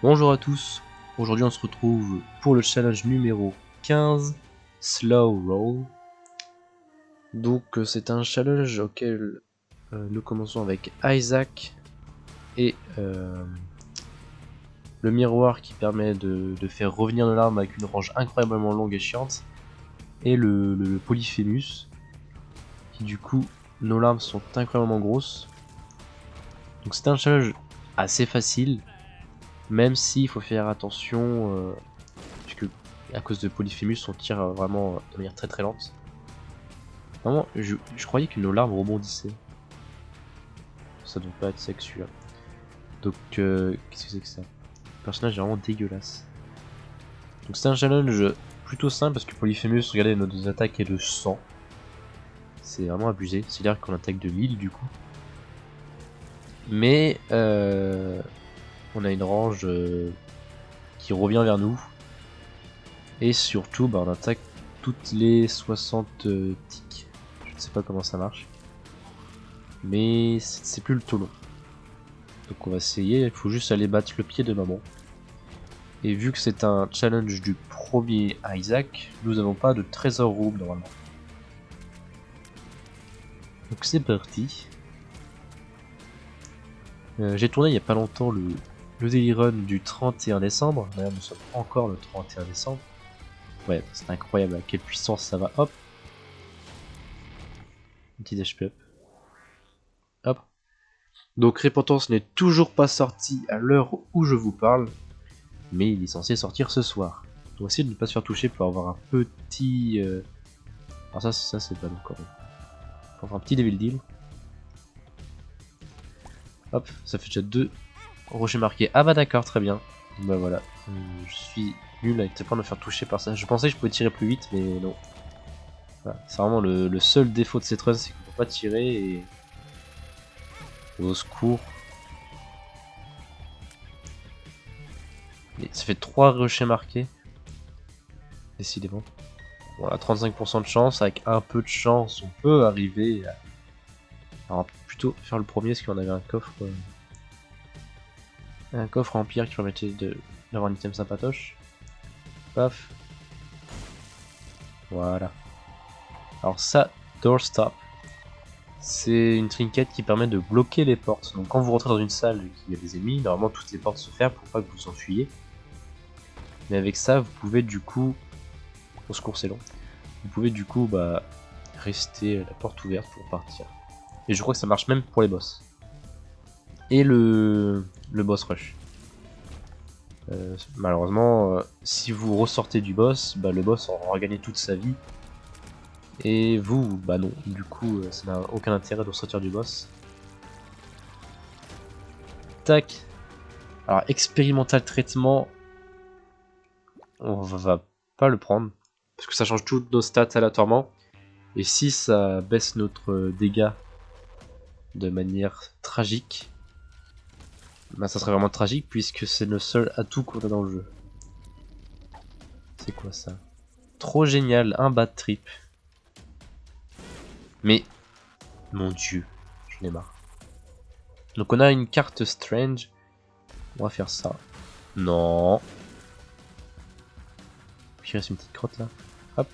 Bonjour à tous, aujourd'hui on se retrouve pour le challenge numéro 15, Slow Roll. Donc c'est un challenge auquel nous commençons avec Isaac et le miroir qui permet de faire revenir nos larmes avec une range incroyablement longue et chiante, et le Polyphémus qui du coup nos larmes sont incroyablement grosses. Donc c'est un challenge assez facile, même s'il faut faire attention puisque à cause de Polyphémus on tire vraiment de manière très très lente. Vraiment, je croyais que nos larmes rebondissaient. Ça doit pas être sexy là. Donc qu'est-ce que c'est que ça? Le personnage est vraiment dégueulasse. Donc c'est un challenge plutôt simple parce que Polyphémus, regardez, nos deux attaques est de 100. C'est vraiment abusé, c'est-à-dire qu'on attaque de 1000 du coup. Mais on a une range qui revient vers nous. Et surtout, on attaque toutes les 60 ticks. Je ne sais pas comment ça marche. Mais c'est plus le tout long. Donc on va essayer, il faut juste aller battre le pied de maman. Et vu que c'est un challenge du premier Isaac, nous n'avons pas de trésor room normalement. Donc c'est parti. J'ai tourné il n'y a pas longtemps le Daily Run du 31 décembre. D'ailleurs nous sommes encore le 31 décembre. Ouais, c'est incroyable à quelle puissance ça va. Hop. Un petit HP up. Hop. Donc Repentance n'est toujours pas sorti à l'heure où je vous parle. Mais il est censé sortir ce soir. On va essayer de ne pas se faire toucher pour avoir un petit... Alors ça c'est pas encore. Pour avoir un petit Devil Deal. Hop, ça fait déjà 2 rochers marqués. Ah bah d'accord, très bien. Bah voilà, je suis nul avec tes points de me faire toucher par ça. Je pensais que je pouvais tirer plus vite, mais non. Voilà. C'est vraiment le seul défaut de cette run, c'est qu'on peut pas tirer et... Au secours. Et ça fait 3 rochers marqués. Décidément. Bon, on a 35% de chance, avec un peu de chance, on peut arriver à... Alors plutôt faire le premier, parce qu'on avait un coffre... Un coffre en pierre qui permettait d'avoir un item sympatoche. Paf. Voilà. Alors ça, Doorstop, c'est une trinket qui permet de bloquer les portes. Donc quand vous rentrez dans une salle et qu'il y a des ennemis, normalement toutes les portes se ferment pour pas que vous vous enfuyiez. Mais avec ça, vous pouvez du coup... Au secours, c'est long. Vous pouvez du coup rester la porte ouverte pour partir. Et je crois que ça marche même pour les boss. Et le boss rush. Malheureusement, si vous ressortez du boss, le boss aura gagné toute sa vie. Et vous, non. Du coup, ça n'a aucun intérêt de sortir du boss. Tac. Alors, expérimental traitement, on va pas le prendre. Parce que ça change toutes nos stats aléatoirement. Et si ça baisse notre dégâts de manière tragique, ça serait vraiment tragique puisque c'est le seul atout qu'on a dans le jeu. C'est quoi ça? Trop génial, un bad trip. Mais, mon dieu, j'en ai marre. Donc on a une carte strange. On va faire ça. Non. Puis il reste une petite crotte là. Hop.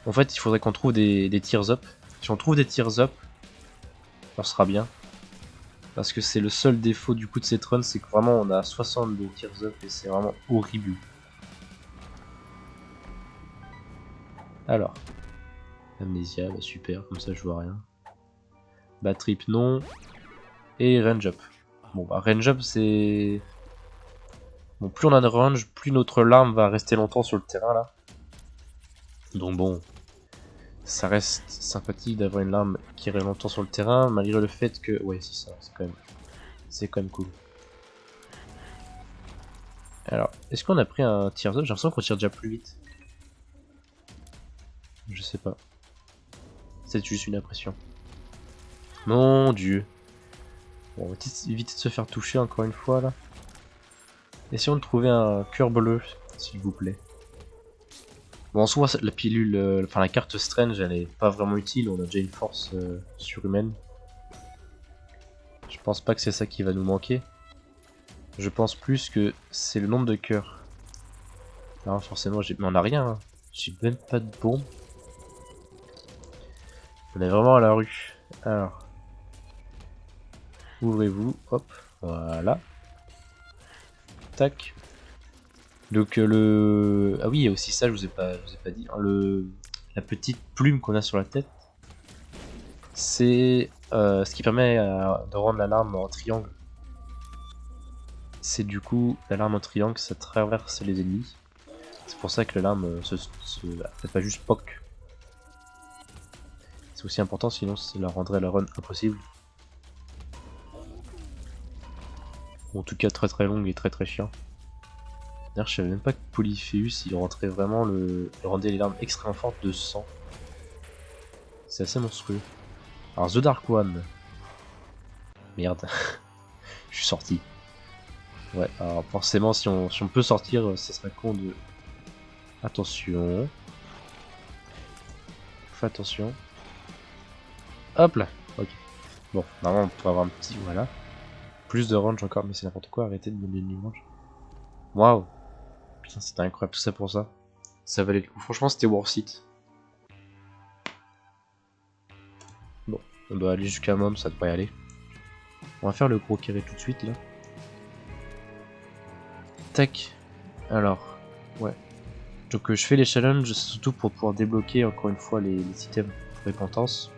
En fait, il faudrait qu'on trouve des tears up. Si on trouve des tears up, ça sera bien. Parce que c'est le seul défaut du coup de cette run, c'est que vraiment on a 60 de tears up et c'est vraiment horrible. Alors. Amnesia, super, comme ça je vois rien. Bad trip non. Et range up. Bon range up c'est... Bon, plus on a de range, plus notre larme va rester longtemps sur le terrain là. Donc bon, ça reste sympathique d'avoir une larme qui reste longtemps sur le terrain, malgré le fait que... Ouais, c'est ça, c'est quand même cool. Alors, est-ce qu'on a pris un tir up? J'ai l'impression qu'on tire déjà plus vite. Je sais pas. C'est juste une impression. Mon dieu. Bon, on va éviter de se faire toucher encore une fois là. Essayons de trouver un cœur bleu, s'il vous plaît. Bon, en soi, la pilule, enfin la carte strange, elle est pas vraiment utile, on a déjà une force surhumaine. Je pense pas que c'est ça qui va nous manquer. Je pense plus que c'est le nombre de cœurs. Non, forcément, mais on a rien. Hein. J'ai même pas de bombe. On est vraiment à la rue. Alors, ouvrez-vous. Hop, voilà. Tac. Donc ah oui, il y a aussi ça, je vous ai pas dit. Hein, la petite plume qu'on a sur la tête, c'est ce qui permet de rendre l'alarme en triangle. C'est du coup l'alarme en triangle, ça traverse les ennemis. C'est pour ça que l'alarme fait pas juste POC. C'est aussi important, sinon ça leur rendrait la run impossible. Ou en tout cas très longue et très chiant. D'ailleurs, je savais même pas que Polypheus il rentrait vraiment il rendait les larmes extrêmement fortes de sang. C'est assez monstrueux. Alors The Dark One. Merde. Je suis sorti. Ouais, alors forcément si on peut sortir, ça serait con de... Attention. Fais attention. Hop là. Ok. Bon, normalement on pourrait avoir un petit... Voilà. Plus de range encore, mais c'est n'importe quoi, arrêtez de me donner du range. Waouh. Putain, c'était incroyable tout ça pour ça. Ça valait le coup. Franchement, c'était worth it. Bon, on doit aller jusqu'à Mom, ça devrait y aller. On va faire le gros carré tout de suite là. Tac. Alors, ouais. Donc je fais les challenges surtout pour pouvoir débloquer encore une fois les items de récompense.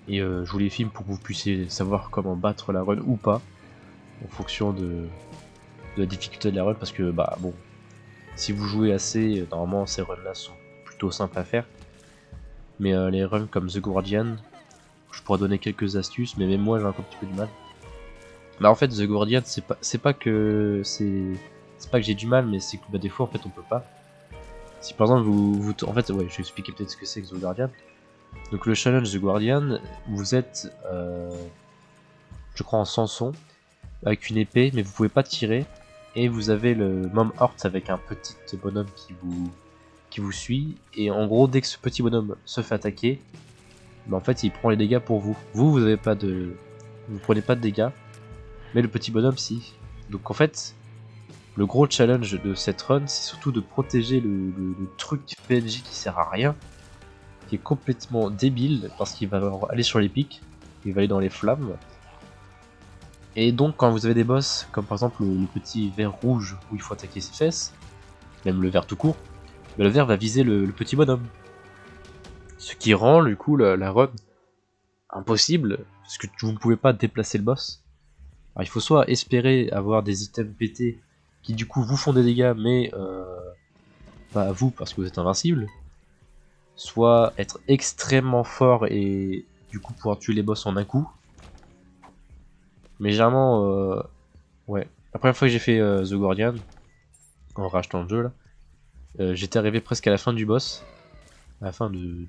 Et je vous les filme pour que vous puissiez savoir comment battre la run ou pas. En fonction de la difficulté de la run. Parce que bah bon, si vous jouez assez, normalement ces runs là sont plutôt simples à faire. Mais les runs comme The Guardian, je pourrais donner quelques astuces, mais même moi j'ai un petit peu du mal. Bah en fait The Guardian c'est pas que j'ai du mal, mais c'est que bah, des fois en fait on peut pas. Si par exemple en fait ouais, je vais expliquer peut-être ce que c'est que The Guardian. Donc le challenge The Guardian, vous êtes je crois en Samson avec une épée, mais vous pouvez pas tirer. Et vous avez le Mom Hort avec un petit bonhomme qui vous suit. Et en gros, dès que ce petit bonhomme se fait attaquer, bah en fait il prend les dégâts pour vous. Vous avez pas de. Vous prenez pas de dégâts, mais le petit bonhomme si. Donc en fait, le gros challenge de cette run, c'est surtout de protéger le truc PNJ qui sert à rien, qui est complètement débile parce qu'il va aller sur les pics, il va aller dans les flammes. Et donc quand vous avez des boss, comme par exemple le petit ver rouge où il faut attaquer ses fesses, même le ver tout court, bah, le ver va viser le petit bonhomme. Ce qui rend du coup la run impossible, parce que vous ne pouvez pas déplacer le boss. Alors il faut soit espérer avoir des items pétés qui du coup vous font des dégâts mais pas à vous parce que vous êtes invincible, soit être extrêmement fort et du coup pouvoir tuer les boss en un coup. Mais généralement, ouais. La première fois que j'ai fait The Guardian, en rachetant le jeu là, j'étais arrivé presque à la fin du boss, à la fin du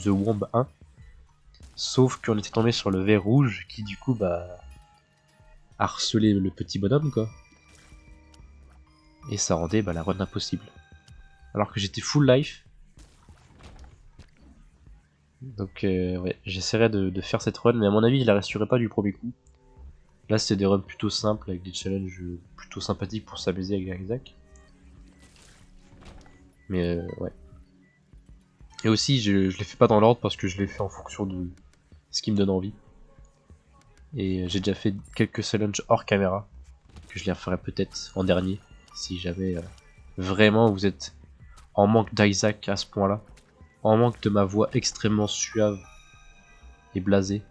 The Womb 1. Sauf qu'on était tombé sur le ver rouge qui du coup bah harcelait le petit bonhomme quoi. Et ça rendait bah, la run impossible. Alors que j'étais full life. Donc ouais, j'essaierai de faire cette run, mais à mon avis je la resterai pas du premier coup. Là c'est des runs plutôt simples avec des challenges plutôt sympathiques pour s'amuser avec Isaac. Mais ouais. Et aussi je les fais pas dans l'ordre parce que je les fais en fonction de ce qui me donne envie. Et j'ai déjà fait quelques challenges hors caméra, que je les referai peut-être en dernier, si jamais vraiment vous êtes en manque d'Isaac à ce point-là, en manque de ma voix extrêmement suave et blasée.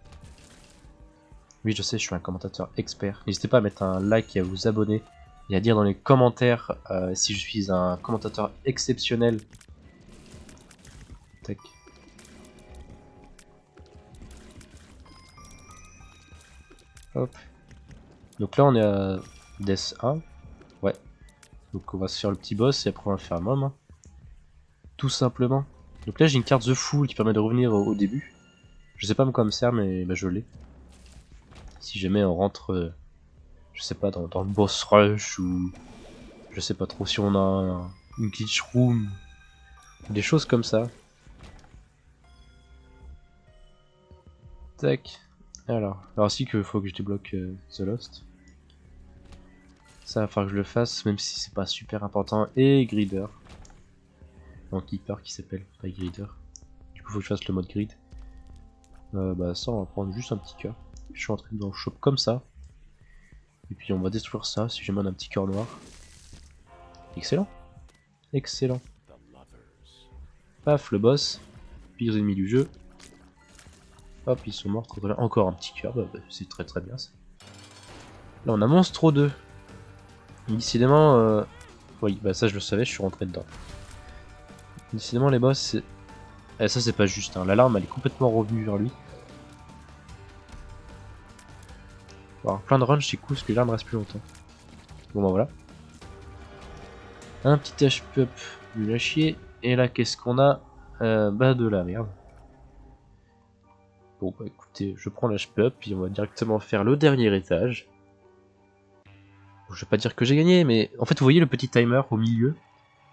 Oui, je sais, je suis un commentateur expert. N'hésitez pas à mettre un like et à vous abonner et à dire dans les commentaires si je suis un commentateur exceptionnel. Tac. Hop. Donc là, on est à Death 1. Ouais. Donc on va se faire le petit boss et après on va faire un Mom. Tout simplement. Donc là, j'ai une carte The Fool qui permet de revenir au début. Je sais pas quoi me sert, mais bah, je l'ai. Si jamais on rentre, je sais pas, dans le boss rush ou je sais pas trop si on a une glitch room, des choses comme ça. Tac. Alors aussi qu'il faut que je débloque The Lost. Ça va falloir que je le fasse, même si c'est pas super important. Et Grider. Non, Keeper qui s'appelle, pas Grider. Du coup, faut que je fasse le mode grid. Bah ça, on va prendre juste un petit cœur. Je suis entré dans le shop comme ça. Et puis on va détruire ça si jamais on a un petit cœur noir. Excellent. Excellent. Paf, le boss. Pires ennemis du jeu. Hop, ils sont morts. Très bien. Encore un petit cœur. Bah, c'est très très bien ça. Là, on a Monstro 2. Décidément, oui, bah ça je le savais, je suis rentré dedans. Décidément, les boss, c'est... Eh, ça c'est pas juste, hein. L'alarme elle est complètement revenue vers lui. Alors, plein de runs c'est cool parce que l'alarme reste plus longtemps. Bon bah voilà. Un petit HP up, nul à chier. Et là qu'est-ce qu'on a? Bah de la merde. Bon bah écoutez, je prends l'HP up puis on va directement faire le dernier étage. Je vais pas dire que j'ai gagné, mais en fait vous voyez le petit timer au milieu,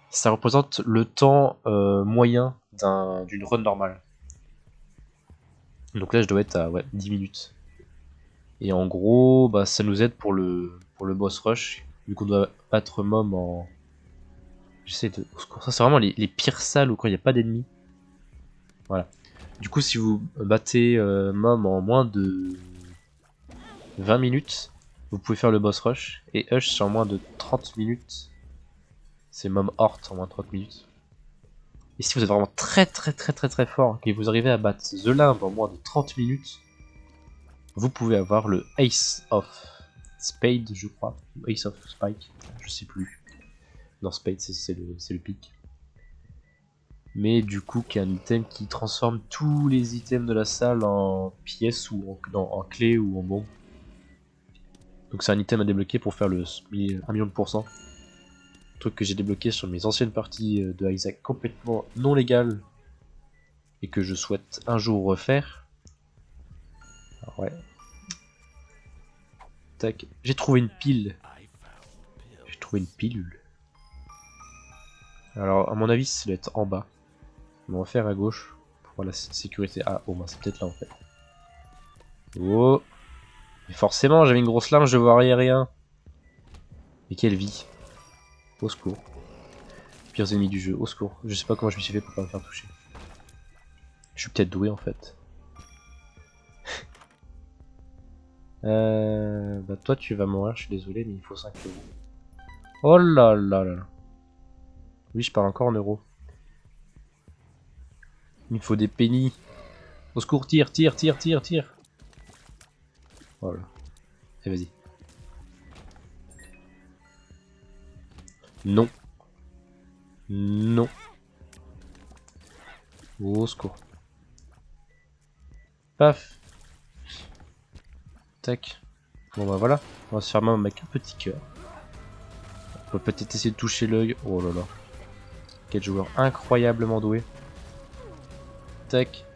ça représente le temps moyen d'une run normale. Donc là je dois être à 10 minutes. Et en gros, bah, ça nous aide pour le boss rush, vu qu'on doit battre Mom en... J'essaie de... Ça c'est vraiment les pires salles où quand il n'y a pas d'ennemis. Voilà. Du coup si vous battez Mom en moins de 20 minutes, vous pouvez faire le boss rush. Et Hush c'est en moins de 30 minutes. C'est Mom Hort en moins de 30 minutes. Et si vous êtes vraiment très fort et vous arrivez à battre The Limb en moins de 30 minutes, vous pouvez avoir le Ace of Spade, je crois. Ace of Spike, je sais plus. Non, Spade, c'est le pic. Mais du coup, qui est un item qui transforme tous les items de la salle en pièces ou en clés ou en bombes. Donc c'est un item à débloquer pour faire le 1 million de %. Truc que j'ai débloqué sur mes anciennes parties de Isaac complètement non légales et que je souhaite un jour refaire. Alors ouais. Tac. J'ai trouvé une pile. J'ai trouvé une pilule. Alors à mon avis ça doit être en bas. On va faire à gauche pour voir la sécurité. Ah oh bah c'est peut-être là en fait. Oh. Mais forcément j'avais une grosse larme, je vois rien. Mais quelle vie. Au secours. Pires ennemis du jeu, au secours. Je sais pas comment je me suis fait pour pas me faire toucher. Je suis peut-être doué en fait. Bah toi tu vas mourir, je suis désolé, mais il faut 5 euros. Oh là là là là. Oui, je parle encore en euros. Il me faut des pennies. Au secours, tire. Voilà. Et vas-y. Non. Non. Au secours. Paf. Tac. Bon bah voilà. On va se faire même avec un petit cœur. On peut peut-être essayer de toucher l'œil. Oh là là. Quel joueur incroyablement doué. Tac.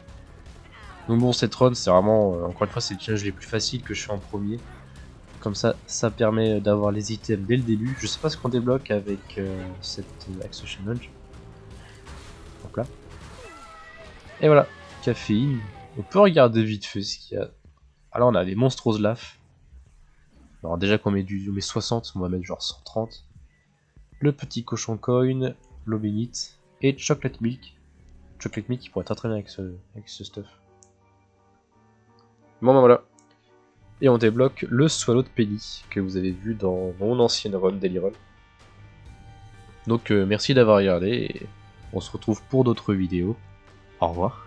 Donc bon, cette run, c'est vraiment... encore une fois, c'est le challenge les plus faciles que je fais en premier. Comme ça, ça permet d'avoir les items dès le début. Je sais pas ce qu'on débloque avec cette Axe Challenge. Donc là. Et voilà, caféine. On peut regarder vite fait ce qu'il y a. Alors on a des Monstros Laf. Alors déjà qu'on met on met 60, on va mettre genre 130. Le petit cochon coin, l'eau bénite et chocolate milk. Chocolate milk qui pourrait être très bien avec ce stuff. Bon ben voilà. Et on débloque le Swallow de Penny que vous avez vu dans mon ancienne run Daily Run. Donc merci d'avoir regardé et on se retrouve pour d'autres vidéos. Au revoir.